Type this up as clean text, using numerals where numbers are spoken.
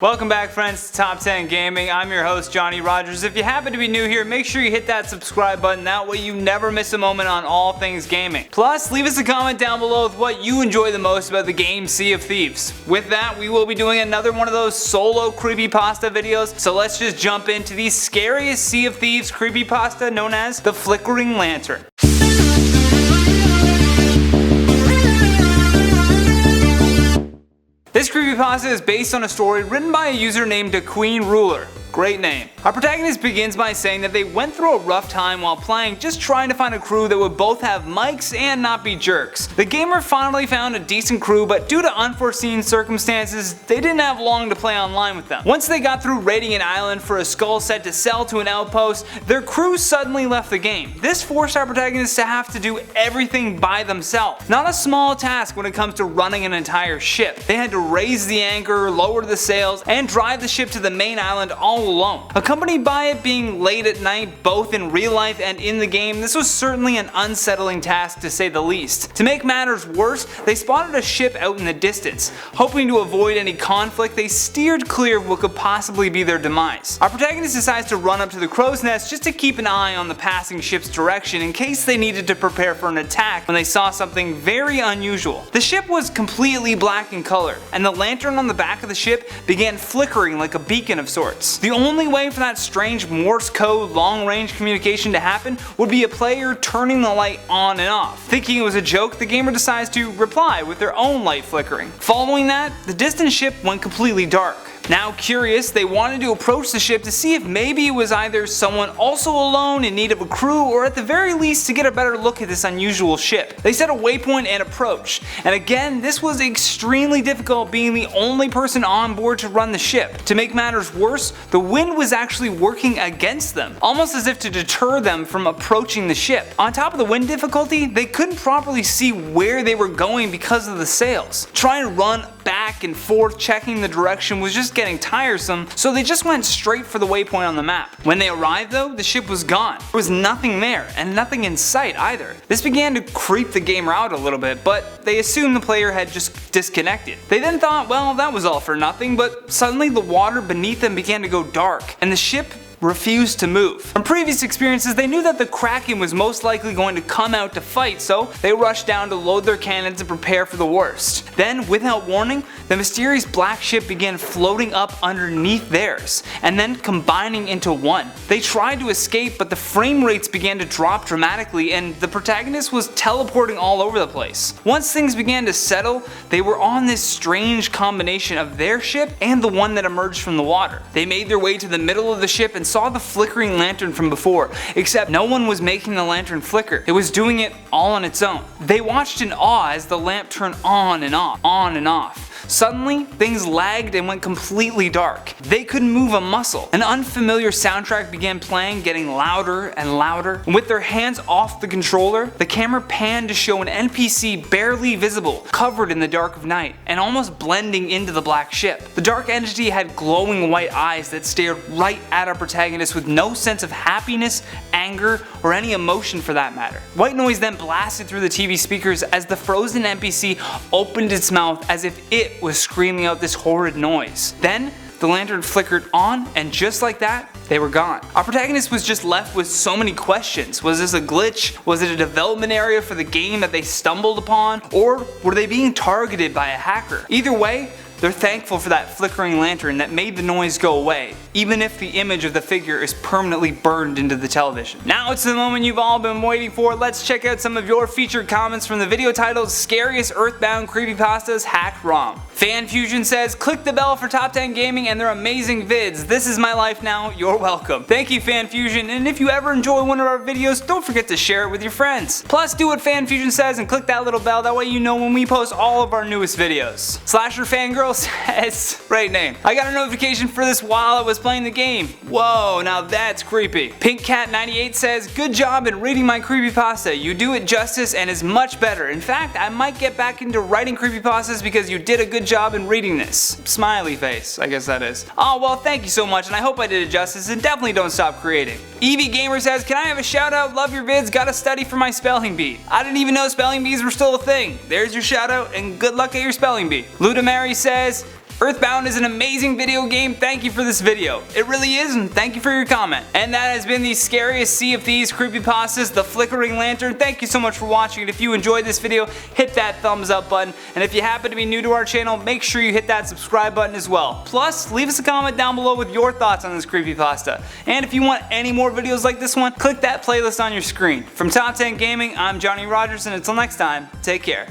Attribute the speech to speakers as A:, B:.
A: Welcome back, friends, to Top 10 Gaming. I'm your host, Johnny Rogers. If you happen to be new here, make sure you hit that subscribe button. That way you never miss a moment on all things gaming. Plus, leave us a comment down below with what you enjoy the most about the game Sea of Thieves. With that, we will be doing another one of those solo creepypasta videos, so let's just jump into the scariest Sea of Thieves creepypasta known as the Flickering Lantern. This creepypasta is based on a story written by a user named The Queen Ruler. Great name. Our protagonist begins by saying that they went through a rough time while playing, just trying to find a crew that would both have mics and not be jerks. The gamer finally found a decent crew, but due to unforeseen circumstances, they didn't have long to play online with them. Once they got through raiding an island for a skull set to sell to an outpost, their crew suddenly left the game. This forced our protagonist to have to do everything by themselves. Not a small task when it comes to running an entire ship. They had to raise the anchor, lower the sails, and drive the ship to the main island all alone. Accompanied by it being late at night, both in real life and in the game, this was certainly an unsettling task to say the least. To make matters worse, they spotted a ship out in the distance. Hoping to avoid any conflict, they steered clear of what could possibly be their demise. Our protagonist decides to run up to the crow's nest just to keep an eye on the passing ship's direction in case they needed to prepare for an attack when they saw something very unusual. The ship was completely black in color, and the lantern on the back of the ship began flickering like a beacon of sorts. The only way for that strange Morse code long-range communication to happen would be a player turning the light on and off. Thinking it was a joke, the gamer decides to reply with their own light flickering. Following that, the distant ship went completely dark. Now curious, they wanted to approach the ship to see if maybe it was either someone also alone in need of a crew, or at the very least to get a better look at this unusual ship. They set a waypoint and approached, and again this was extremely difficult being the only person on board to run the ship. To make matters worse, the wind was actually working against them, almost as if to deter them from approaching the ship. On top of the wind difficulty, they couldn't properly see where they were going because of the sails. Trying to run back and forth checking the direction was just getting tiresome, so they just went straight for the waypoint on the map. When they arrived though, the ship was gone. There was nothing there, and nothing in sight either. This began to creep the gamer out a little bit, but they assumed the player had just disconnected. They then thought, well, that was all for nothing, but suddenly the water beneath them began to go dark, and the ship refused to move. From previous experiences, they knew that the Kraken was most likely going to come out to fight, so they rushed down to load their cannons and prepare for the worst. Then, without warning, the mysterious black ship began floating up underneath theirs, and then combining into one. They tried to escape, but the frame rates began to drop dramatically, and the protagonist was teleporting all over the place. Once things began to settle, they were on this strange combination of their ship and the one that emerged from the water. They made their way to the middle of the ship and saw the flickering lantern from before, except no one was making the lantern flicker. It was doing it all on its own. They watched in awe as the lamp turned on and off, on and off. Suddenly, things lagged and went completely dark. They couldn't move a muscle. An unfamiliar soundtrack began playing, getting louder and louder. And with their hands off the controller, the camera panned to show an NPC barely visible, covered in the dark of night, and almost blending into the black ship. The dark entity had glowing white eyes that stared right at our protagonist with no sense of happiness, anger, or any emotion for that matter. White noise then blasted through the TV speakers as the frozen NPC opened its mouth as if it was screaming out this horrid noise. Then, the lantern flickered on, and just like that, they were gone. Our protagonist was just left with so many questions. Was this a glitch? Was it a development area for the game that they stumbled upon? Or were they being targeted by a hacker? Either way, they're thankful for that flickering lantern that made the noise go away, even if the image of the figure is permanently burned into the television. Now it's the moment you've all been waiting for. Let's check out some of your featured comments from the video titled Scariest Earthbound Creepypastas Hacked ROM. FanFusion says, click the bell for Top 10 Gaming and their amazing vids. This is my life now, you're welcome. Thank you, FanFusion, and if you ever enjoy one of our videos, don't forget to share it with your friends. Plus, do what FanFusion says and click that little bell, that way you know when we post all of our newest videos. Slasher Fangirl says, great name. I got a notification for this while I was playing the game. Whoa, now that's creepy. PinkCat98 says, good job in reading my creepypasta. You do it justice and is much better. In fact, I might get back into writing creepypastas because you did a good job in reading this. Smiley face, I guess that is. Oh, well, thank you so much, and I hope I did it justice, and definitely don't stop creating. Eevee Gamer says, can I have a shout out? Love your vids, gotta study for my spelling bee. I didn't even know spelling bees were still a thing. There's your shout out, and good luck at your spelling bee. Ludamary says, Earthbound is an amazing video game, thank you for this video. It really is, and thank you for your comment. And that has been the Scariest Sea of Thieves Creepypastas, the Flickering Lantern. Thank you so much for watching, and if you enjoyed this video, hit that thumbs up button. And if you happen to be new to our channel, make sure you hit that subscribe button as well. Plus, leave us a comment down below with your thoughts on this creepypasta. And if you want any more videos like this one, click that playlist on your screen. From Top 10 Gaming, I'm Johnny Rogers, and until next time, take care.